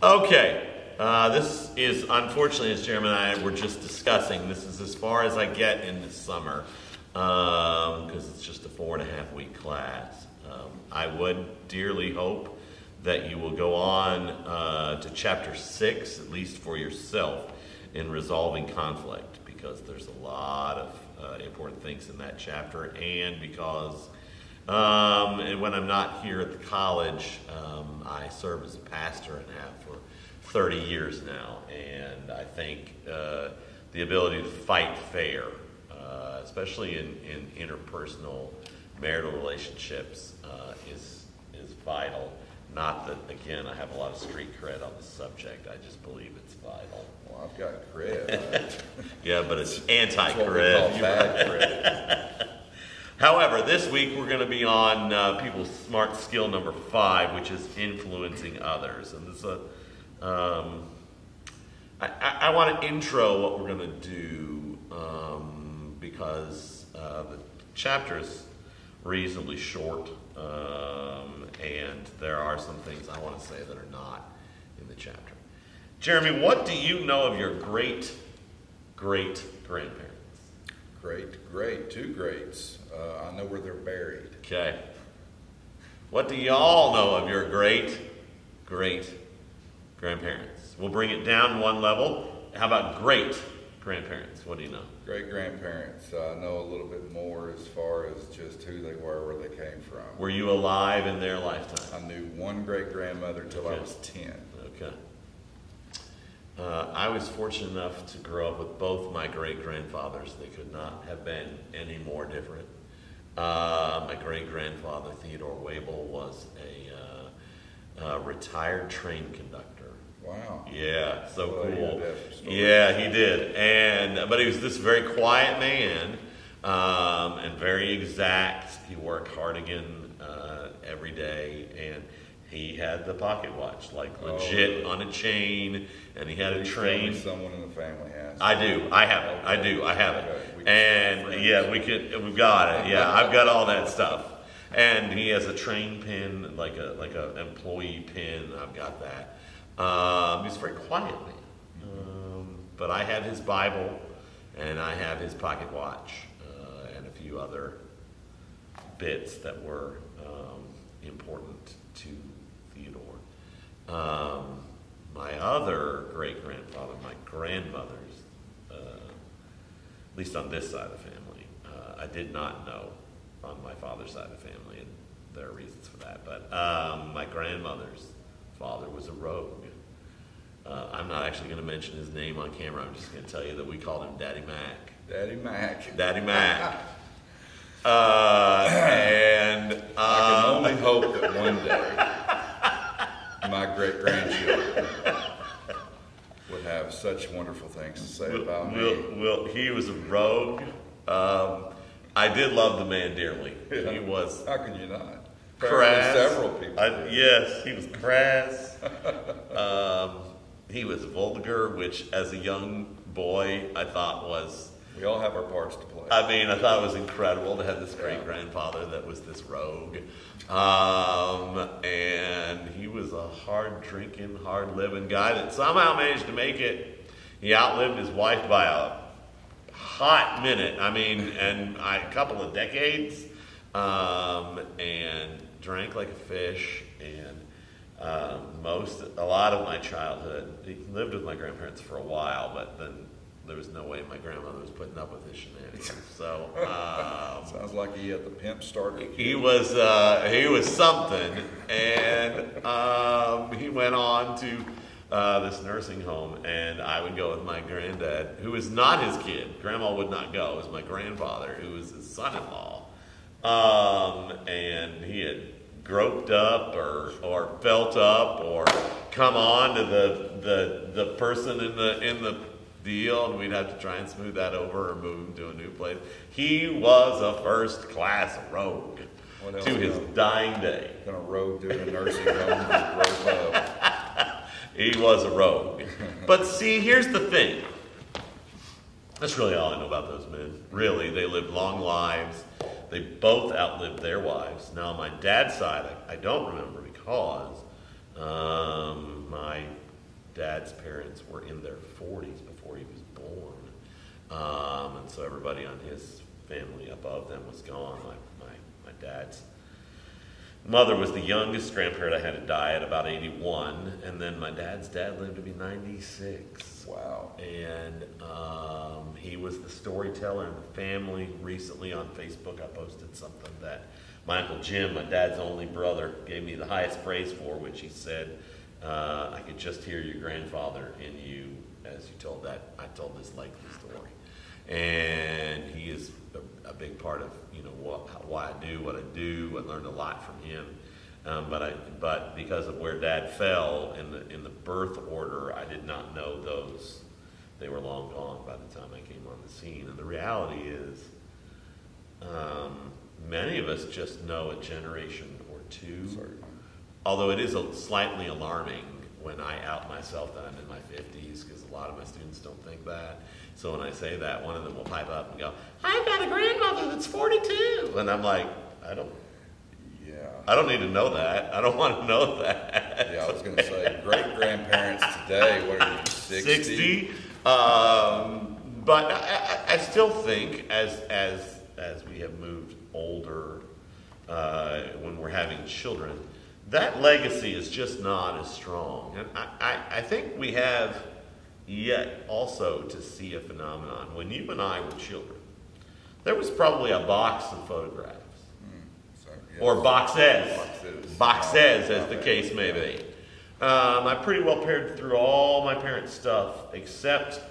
Okay. This is, unfortunately, as Chairman and I were just discussing, this is as far as I get in the summer because it's just a 4.5-week class. I would dearly hope that you will go on to Chapter 6, at least for yourself, in resolving conflict, because there's a lot of important things in that chapter, and because and when I'm not here at the college, I serve as a pastor and have for 30 years now, and I think the ability to fight fair, especially in interpersonal marital relationships, is vital. Not that, again, I have a lot of street cred on the subject. I just believe it's vital. Well, I've got cred. Yeah, but it's anti-cred. That's what we call bad cred. However, this week we're going to be on people's smart skill number 5, which is influencing others. And this is I want to intro what we're going to do because the chapter is reasonably short, and there are some things I want to say that are not in the chapter. Jeremy, what do you know of your great-great-grandparents? Great, 2 greats. I know where they're buried. Okay. What do y'all know of your great-great-grandparents? We'll bring it down one level. How about great-grandparents? What do you know? Great-grandparents. I know a little bit more as far as just who they were, where they came from. Were you alive in their lifetime? I knew one great-grandmother till I was 10. Okay. I was fortunate enough to grow up with both my great-grandfathers. They could not have been any more different. My great-grandfather, Theodore Wabel, was a retired train conductor. Wow. Yeah, so cool. He Yeah, he did. But he was this very quiet man and very exact. He worked hard again every day, and he had the pocket watch, like legit on a chain, and he had a train. Someone in the family has. I do. I have it. I do. I have it. Okay. And yeah, we've got it. Yeah, I've got all that stuff. And he has a train pin, like a employee pin. I've got that. He's very quiet man. But I have his Bible, and I have his pocket watch, and a few other bits that were important to Theodore. My other great-grandfather, my grandmother's, at least on this side of the family, I did not know on my father's side of the family, and there are reasons for that. But my grandmother's father was a rogue. I'm not actually going to mention his name on camera. I'm just going to tell you that we called him Daddy Mac. Daddy Mac. Daddy Mac. And I can only hope that one day my great-grandchildren would have such wonderful things to say about me. He was a rogue. I did love the man dearly. Yeah. He was How can you not? crass. Several people did. Yes, he was crass. He was vulgar, which as a young boy I thought was... We all have our parts to play. I mean, I thought it was incredible to have this great-grandfather that was this rogue. And he was a hard-drinking, hard-living guy that somehow managed to make it. He outlived his wife by a hot minute. I mean, a couple of decades. And drank like a fish. And a lot of my childhood, he lived with my grandparents for a while, but then there was no way my grandmother was putting up with his shenanigans. So sounds like he had the pimp starter. he was something, and he went on to this nursing home, and I would go with my granddad, who was not his kid. Grandma would not go. It was my grandfather, who was his son-in-law, and he had groped up or felt up or come on to the person in the deal, and we'd have to try and smooth that over or move him to a new place. He was a first-class rogue to his dying day. Kind of rogue doing a nursing home just broke up. He was a rogue. But see, here's the thing. That's really all I know about those men. Really, they lived long lives. They both outlived their wives. Now, on my dad's side, I don't remember because my dad's parents were in their 40s before he was born. And so everybody on his family above them was gone. My dad's mother was the youngest grandparent I had to die at about 81, and then my dad's dad lived to be 96. Wow. And he was the storyteller in the family. Recently on Facebook, I posted something that my Uncle Jim, my dad's only brother, gave me the highest praise for, which he said, I could just hear your grandfather in you as you told that. I told this likely story. And he is a big part of, you know, why I do what I do. I learned a lot from him. But because of where Dad fell in the birth order, I did not know those. They were long gone by the time I came on the scene. And the reality is, many of us just know a generation or two. Sorry. Although it is slightly alarming when I out myself that I'm in my 50s, because a lot of my students don't think that. So when I say that, one of them will pipe up and go, I've got a grandmother that's 42. And I'm like, I don't need to know that. I don't want to know that. Yeah, I was going to say, great-grandparents today, what are you, 60? But I still think as we have moved older, when we're having children, that legacy is just not as strong. And I think we have yet also to see a phenomenon. When you and I were children, there was probably a box of photographs. Yes. Or boxes, as the case may be. I pretty well paired through all my parents' stuff except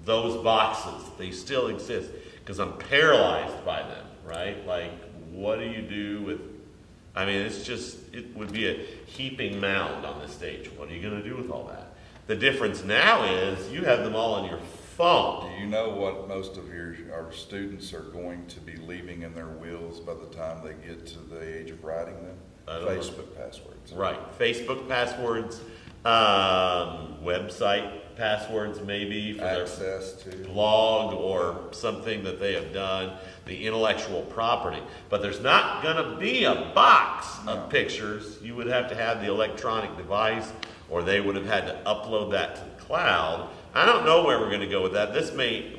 those boxes. They still exist because I'm paralyzed by them, right? Like, what do you do with, I mean, it would be a heaping mound on the stage. What are you going to do with all that? The difference now is you have them all on your phone. Do you know what most of our students are going to be leaving in their wills by the time they get to the age of writing them? Facebook passwords. Right. Facebook passwords, website passwords maybe for access to blog or something that they have done, the intellectual property. But there's not going to be a box of pictures. You would have to have the electronic device, or they would have had to upload that to the cloud. I don't know where we're going to go with that.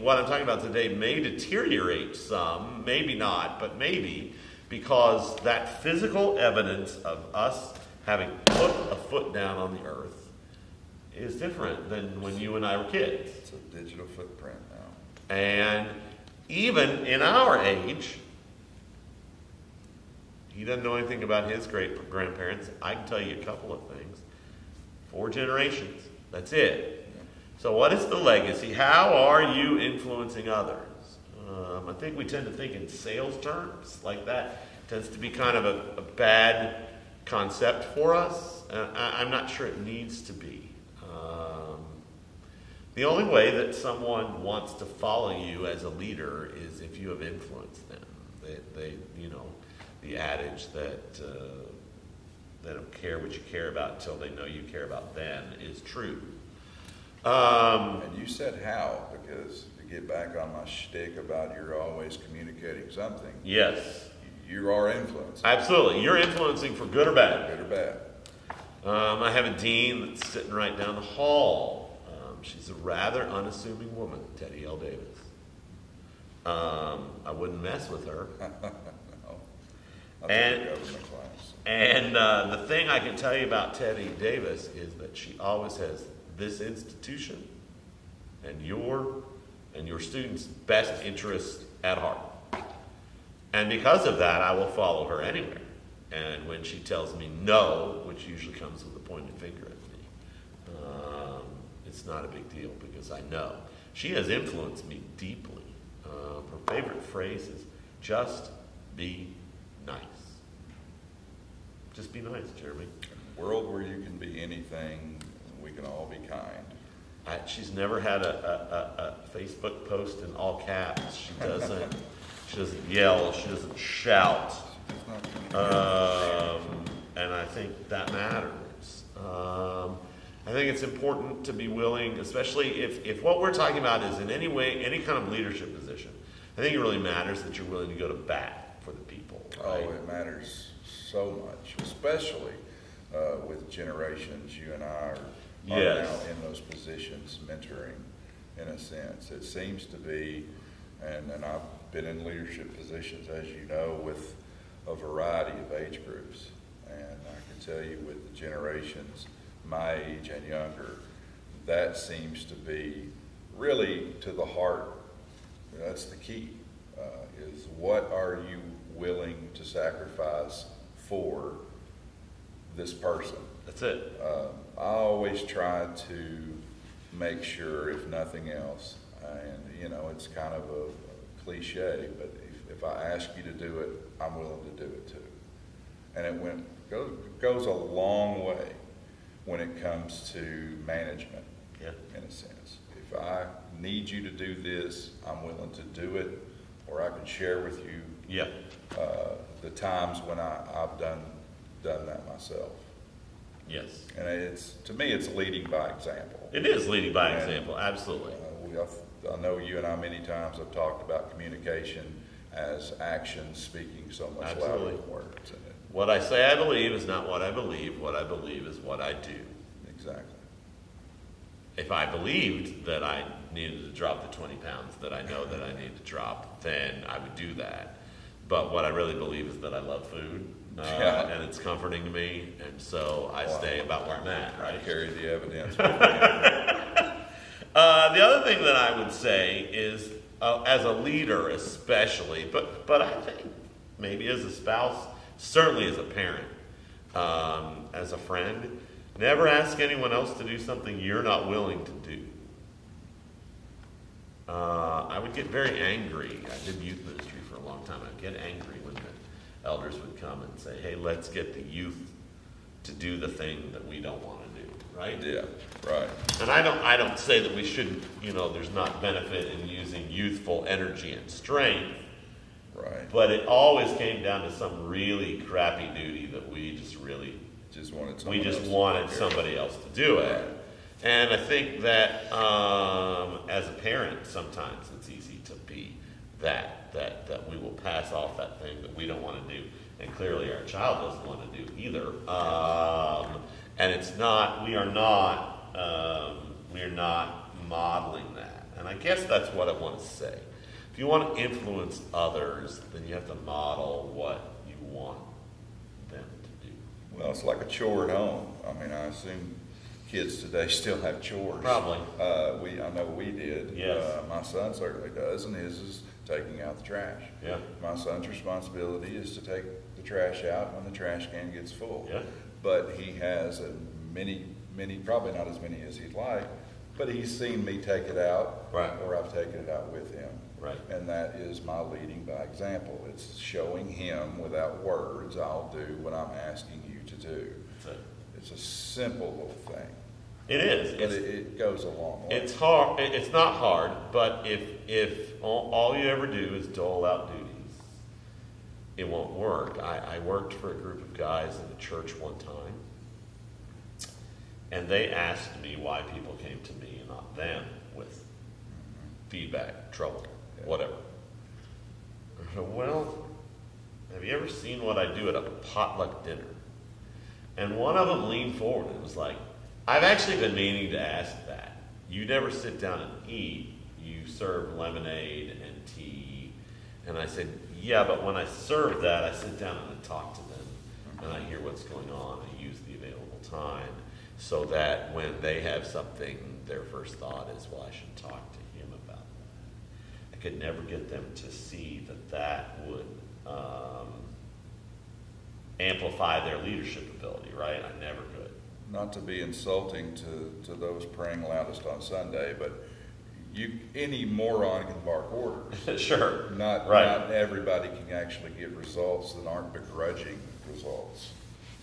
What I'm talking about today may deteriorate some, maybe not, but maybe, because that physical evidence of us having put a foot down on the earth is different than when you and I were kids. It's a digital footprint now. And even in our age, he doesn't know anything about his great-grandparents. I can tell you a couple of things. 4 generations. That's it. So what is the legacy? How are you influencing others? I think we tend to think in sales terms. Like that tends to be kind of a bad concept for us. I'm not sure it needs to be. The only way that someone wants to follow you as a leader is if you have influenced them. They the adage that they don't care what you care about until they know you care about them is true. And you said how, because to get back on my shtick about you're always communicating something. Yes. You are influencing. Absolutely. You're influencing for good or bad. Good or bad. I have a dean that's sitting right down the hall. She's a rather unassuming woman, Teddy L. Davis. I wouldn't mess with her. No. And the thing I can tell you about Teddy Davis is that she always has this institution and your students' best interests at heart. And because of that, I will follow her anywhere. And when she tells me no, which usually comes with a pointed finger at me, it's not a big deal because I know. She has influenced me deeply. Her favorite phrase is, just be nice. Just be nice, Jeremy. In a world where you can be anything, we can all be kind. She's never had a Facebook post in all caps. She doesn't yell. She doesn't shout. And I think that matters. I think it's important to be willing, especially if what we're talking about is in any way, any kind of leadership position. I think it really matters that you're willing to go to bat for the people. Right? Oh, it matters so much, especially with generations. You and I are are Yes. now in those positions, mentoring, in a sense. It seems to be, and I've been in leadership positions, as you know, with a variety of age groups. And I can tell you with the generations my age and younger, that seems to be really to the heart. That's the key, is what are you willing to sacrifice for this person? That's it. I always try to make sure, if nothing else, and you know, it's kind of a cliche, but if I ask you to do it, I'm willing to do it too. And it goes a long way when it comes to management, Yeah. in a sense. If I need you to do this, I'm willing to do it, or I can share with you Yeah. the times when I've done that myself. Yes. And to me, it's leading by example. It is leading by And, example, absolutely. I know you and I many times have talked about communication as actions speaking so much louder Absolutely. than words. And What I say I believe is not what I believe. What I believe is what I do. exactly. If I believed that I needed to drop the 20 pounds that I know that I need to drop, then I would do that. But what I really believe is that I love food, Yeah. and it's comforting to me, and so I stay about where I'm at, I right? carry the evidence. The other thing that I would say is, as a leader especially, but I think maybe as a spouse, certainly as a parent, as a friend, never ask anyone else to do something you're not willing to do. I would get very angry. I did youth ministry for a long time. I'd get angry when the elders would come and say, hey, let's get the youth to do the thing that we don't want to do, right? Yeah, right. And I don't say that we shouldn't, there's not benefit in using youthful energy and strength, Right. but it always came down to some really crappy duty that we just wanted somebody else to do it. Right. And I think that as a parent, sometimes it's easy to be that we will pass off that thing that we don't want to do, and clearly our child doesn't want to do either. And we are not modeling that. And I guess that's what I want to say. If you want to influence others, then you have to model what you want them to do. Well, it's like a chore at home. I mean, I assume kids today still have chores. Probably. I know we did. Yes. My son certainly does, and his is taking out the trash. Yeah. My son's responsibility is to take the trash out when the trash can gets full. Yeah. But he has many, probably not as many as he'd like, but he's seen me take it out, Right. or I've taken it out with him. Right. And that is my leading by example. It's showing him without words, I'll do what I'm asking you to do. So It's a simple little thing, it is. but it goes a long way. It's hard. It's not hard, but if all you ever do is dole out duties, it won't work. I worked for a group of guys in the church one time, and they asked me why people came to me and not them with feedback, trouble, whatever. I said, well, have you ever seen what I do at a potluck dinner? And one of them leaned forward and was like, I've actually been meaning to ask that. You never sit down and eat. You serve lemonade and tea. And I said, yeah, but when I serve that, I sit down and I talk to them. And I hear what's going on. I use the available time so that when they have something, their first thought is, well, I should talk to him about that. I could never get them to see that would amplify their leadership ability, right? I never could. Not to be insulting to those praying loudest on Sunday, but any moron can bark orders. Sure. Not everybody can actually get results that aren't begrudging results.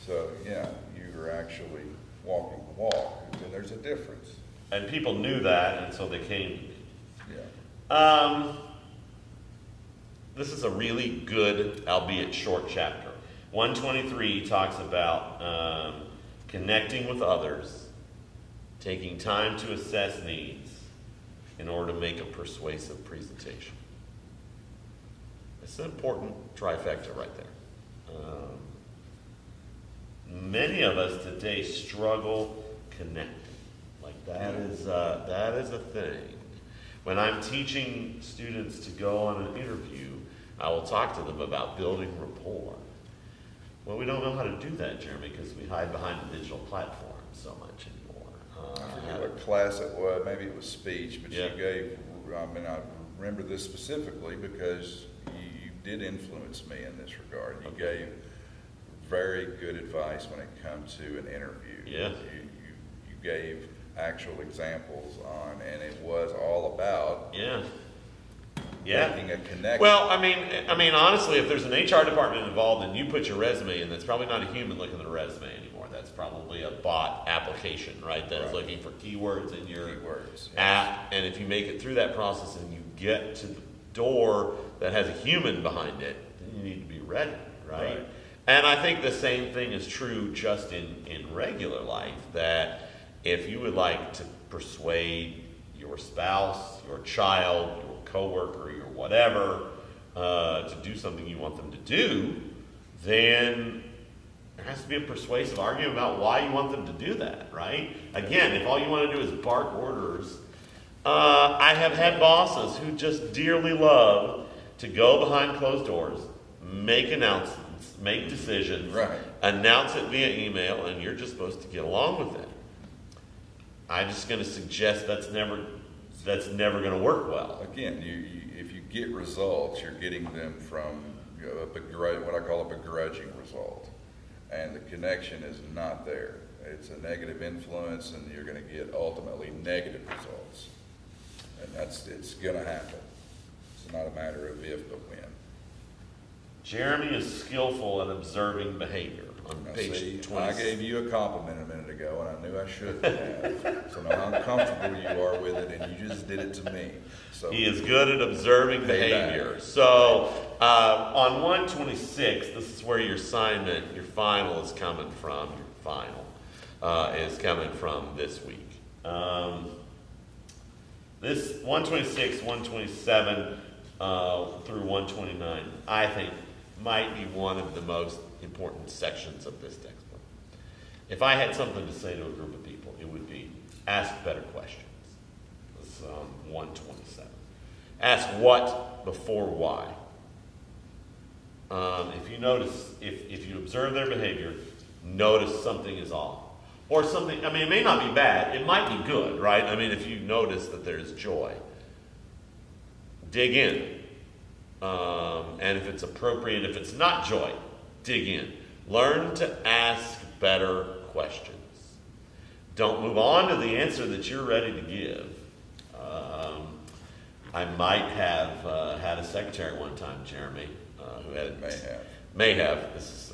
So yeah, you are actually walking the walk, and there's a difference. And people knew that, and so they came to me. Yeah. This is a really good, albeit short chapter. 123 talks about connecting with others, taking time to assess needs in order to make a persuasive presentation. It's an important trifecta right there. Many of us today struggle connecting. Like that is a thing. When I'm teaching students to go on an interview, I will talk to them about building rapport. Well, we don't know how to do that, Jeremy, because we hide behind the digital platform so much anymore. I forget what class it was, maybe it was speech, but Yeah. you gave, I remember this specifically because you did influence me in this regard. You gave very good advice when it comes to an interview. Yeah. You gave actual examples on, and it was all about making a connection. Well, I mean, honestly, if there's an HR department involved and you put your resume in, that's probably not a human looking at a resume anymore. That's probably a bot application, right? That's looking for keywords in your app. And if you make it through that process and you get to the door that has a human behind it, then you need to be ready, right? And I think the same thing is true just in regular life, that if you would like to persuade your spouse, your child, your coworker, your whatever, to do something you want them to do, then there has to be a persuasive argument about why you want them to do that, right? Again, if all you want to do is bark orders, I have had bosses who just dearly love to go behind closed doors, make announcements, make decisions, announce it via email, and you're just supposed to get along with it. I'm just going to suggest that's never going to work well. Again, if you get results, you're getting them from what I call a begrudging result, and the connection is not there. It's a negative influence, and you're going to get ultimately negative results, and it's going to happen. It's not a matter of if, but when. Jeremy is skillful at observing behavior. On page 20. I gave you a compliment a minute ago, and I knew I shouldn't have. So now how comfortable you are with it, and you just did it to me. So he is good at observing behavior. So on 126, this is where your assignment, your final is coming from. Your final is coming from this week. This 126, 127 through 129, I think, might be one of the most important sections of this textbook. If I had something to say to a group of people, it would be ask better questions. This is 127. Ask what before why. If you notice, if you observe their behavior, notice something is off. Or something, I mean, it may not be bad, it might be good, right? I mean, if you notice that there's joy, dig in. And if it's appropriate, if it's not joy, dig in. Learn to ask better questions. Don't move on to the answer that you're ready to give. I might have had a secretary one time, Jeremy, who had... May have. This is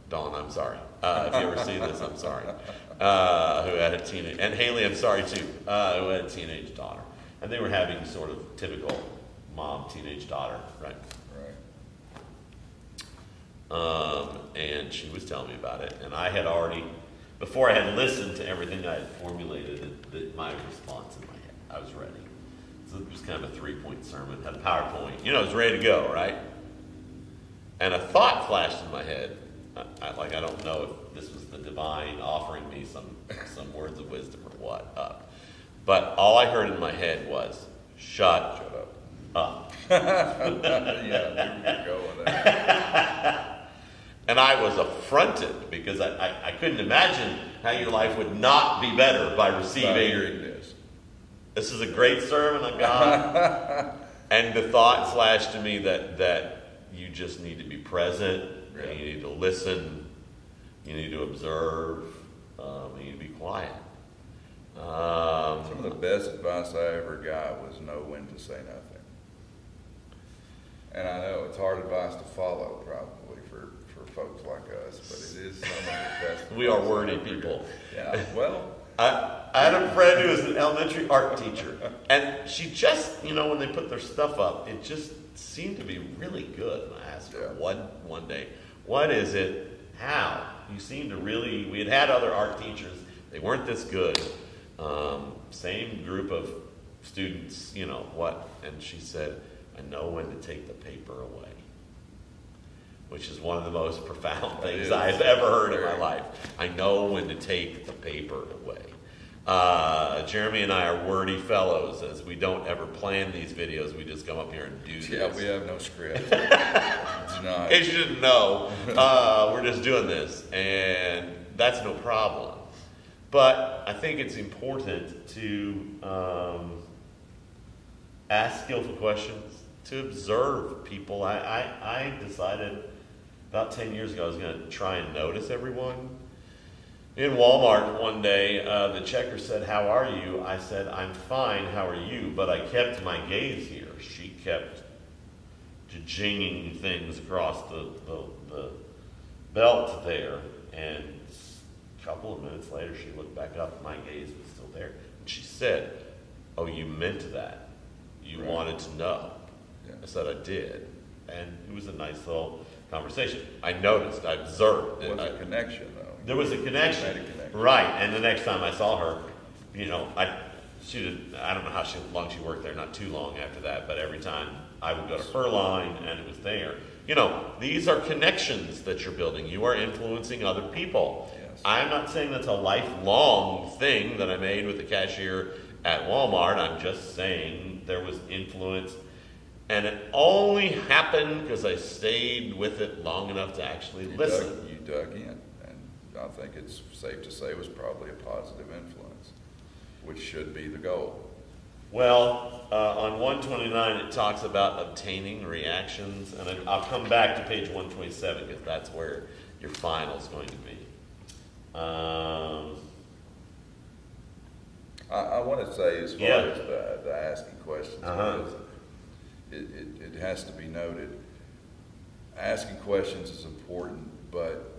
Dawn, I'm sorry. If you ever see this, I'm sorry. Who had a teenage... And Haley, I'm sorry too, who had a teenage daughter. And they were having sort of typical mom, teenage daughter, right? And she was telling me about it, and I had already, before I had listened to everything I had formulated, my response in my head. I was ready. So it was kind of a 3-point sermon, had a PowerPoint. You know, I was ready to go, right? And a thought flashed in my head. I don't know if this was the divine offering me some words of wisdom or what. But all I heard in my head was, shut up. Yeah, you're going there. And I was affronted because I couldn't imagine how your life would not be better by receiving this. This is a great sermon of God. And the thought flashed to me that you just need to be present, and you need to listen, you need to observe, you need to be quiet. Some of the best advice I ever got was know when to say nothing. And I know it's hard advice to follow, probably, for folks like us, but it is some of the best. We are wordy people. Yeah, well. I had a friend who was an elementary art teacher, and she just, when they put their stuff up, it just seemed to be really good. And I asked her one day, what is it? How? You seem to really, we had other art teachers, they weren't this good. Same group of students, what? And she said, I know when to take the paper away, which is one of the most profound things I've ever heard in my life. I know when to take the paper away. Jeremy and I are wordy fellows, as we don't ever plan these videos. We just come up here and do this. Yeah, we have no script. It's not. In case you didn't know, we're just doing this, and that's no problem. But I think it's important to ask skillful questions, to observe people. I decided about 10 years ago I was going to try and notice everyone. In Walmart one day, the checker said, "How are you?" I said, "I'm fine, how are you?" But I kept my gaze here. She kept jinging things across the belt there. And a couple of minutes later, she looked back up. My gaze was still there. And she said, "Oh, you meant that. You Right. wanted to know." Yeah. I said, "I did." And it was a nice little conversation. I noticed, I observed. It was a connection, though. There was a connection. Made a connection. Right. And the next time I saw her, I don't know how long she worked there, not too long after that, but every time I would go to her line and it was there. These are connections that you're building. You are influencing other people. Yes. I'm not saying that's a lifelong thing that I made with the cashier at Walmart. I'm just saying there was influence. And it only happened because I stayed with it long enough to actually listen. You dug in, and I think it's safe to say it was probably a positive influence, which should be the goal. Well, on 129, it talks about obtaining reactions, and I'll come back to page 127 because that's where your final is going to be. I want to say, as far Yeah. as the asking questions, Uh-huh. it has to be noted, asking questions is important, but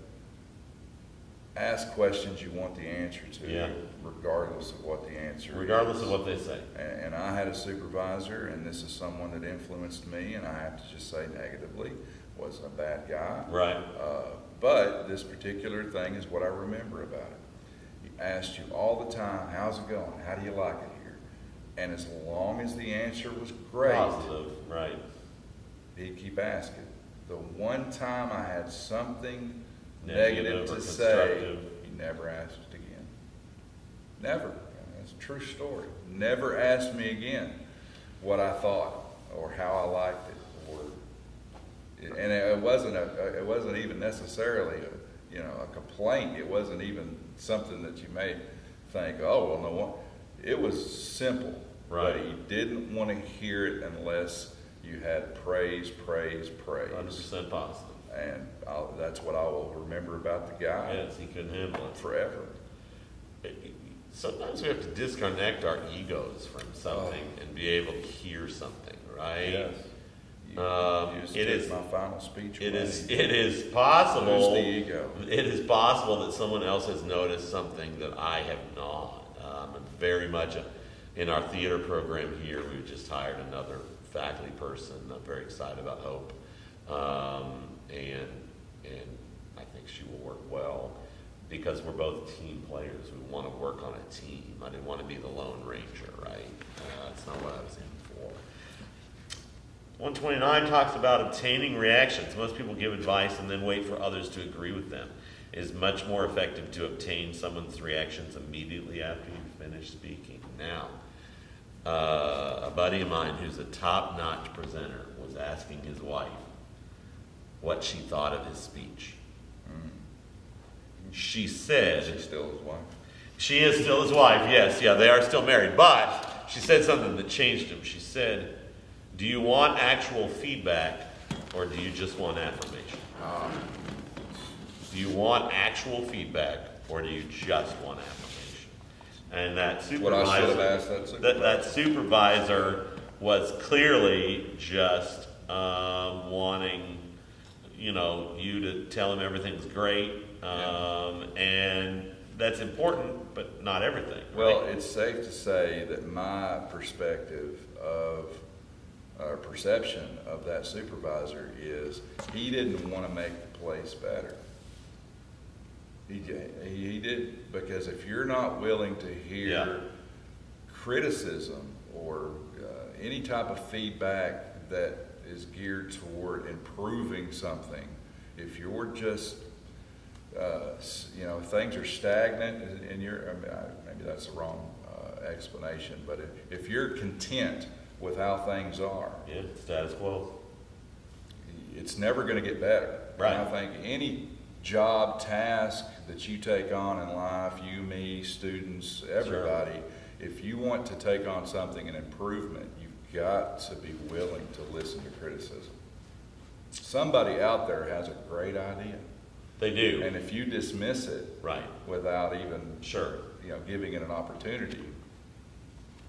ask questions you want the answer to, Yeah. regardless of what the answer Regardless is. of what they say. And I had a supervisor, and this is someone that influenced me, and I have to just say negatively, wasn't a bad guy. Right. But this particular thing is what I remember about it. He asked you all the time, "How's it going? How do you like it here?" And as long as the answer was great, Positive. Right. he'd keep asking. The one time I had something Negative negative or to say, constructive. he never asked it again. Never. That's a true story. Never asked me again what I thought or how I liked it, and it wasn't even necessarily a complaint. It wasn't even something that you may think, "Oh, well, no one." It was simple, Right. but he didn't want to hear it unless you had praise, praise, praise. 100% positive. And that's what I will remember about the guy Yes, he couldn't handle it. forever. Sometimes we have to disconnect our egos from something and be able to hear something, right? You just it took is- my final speech It away. is possible. Lose the ego. It is possible that someone else has noticed something that I have not. Very much in our theater program here, we've just hired another faculty person. I'm very excited about Hope, and I think she will work well because we're both team players. We want to work on a team. I didn't want to be the Lone Ranger, right? That's not what I was in for. 129 talks about obtaining reactions. Most people give advice and then wait for others to agree with them. It is much more effective to obtain someone's reactions immediately after you finish speaking. Now, a buddy of mine who's a top-notch presenter was asking his wife what she thought of his speech. She said... She's still his wife. She is still his wife, yes. Yeah, they are still married. But she said something that changed him. She said, "Do you want actual feedback or do you just want affirmation?" Do you want actual feedback or do you just want affirmation? And that What I should have asked supervisor, that supervisor. that supervisor was clearly just wanting, you to tell him everything's great. And that's important, but not everything. Right? Well, it's safe to say that my perspective of, or perception of that supervisor is he didn't want to make the place better. He did, because if you're not willing to hear criticism or any type of feedback that is geared toward improving something, if you're just if things are stagnant and maybe that's the wrong explanation, but if you're content with how things are, Yeah, status quo. it's never going to get better. Right. And I think any job, task that you take on in life, you, me, students, everybody, if you want to take on something, an improvement, you've got to be willing to listen to criticism. Somebody out there has a great idea. They do. And if you dismiss it Right. without even Sure. giving it an opportunity,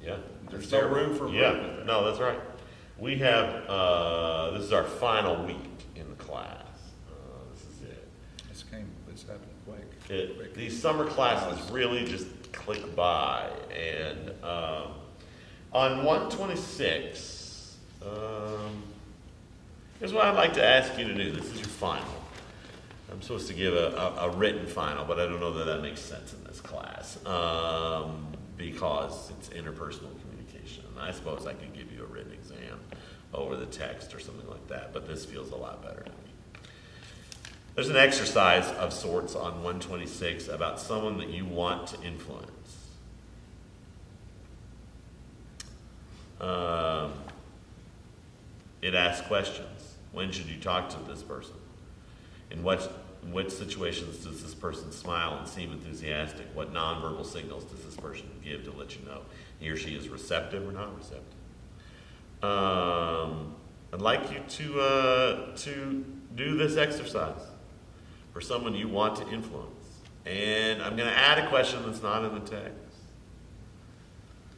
Yeah. there's That's no terrible. room for improvement. Yeah. No, that's right. We have, this is our final week in the class. This is it. It's happened quick. These summer classes really just click by. And on 126, here's what I'd like to ask you to do. This is your final. I'm supposed to give a written final, but I don't know that makes sense in this class because it's interpersonal communication. And I suppose I could give you a written exam over the text or something like that, but this feels a lot better to me. There's an exercise of sorts on 126 about someone that you want to influence. It asks questions. When should you talk to this person? In what situations does this person smile and seem enthusiastic? What nonverbal signals does this person give to let you know he or she is receptive or not receptive? I'd like you to do this exercise for someone you want to influence. And I'm going to add a question that's not in the text.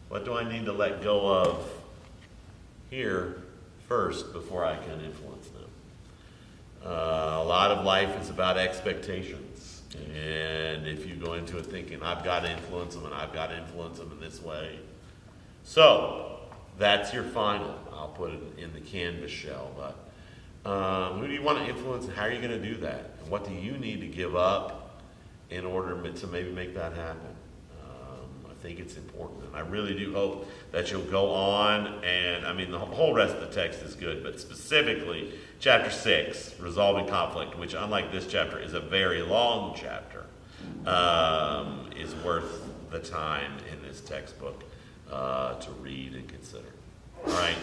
What do I need to let go of here first before I can influence them? A lot of life is about expectations. And if you go into it thinking, I've got to influence them and I've got to influence them in this way. So, that's your final. I'll put it in the Canvas shell. But who do you want to influence and how are you going to do that? And what do you need to give up in order to maybe make that happen? I think it's important. And I really do hope that you'll go on and, the whole rest of the text is good, but specifically chapter 6, Resolving Conflict, which unlike this chapter is a very long chapter, is worth the time in this textbook to read and consider. All right.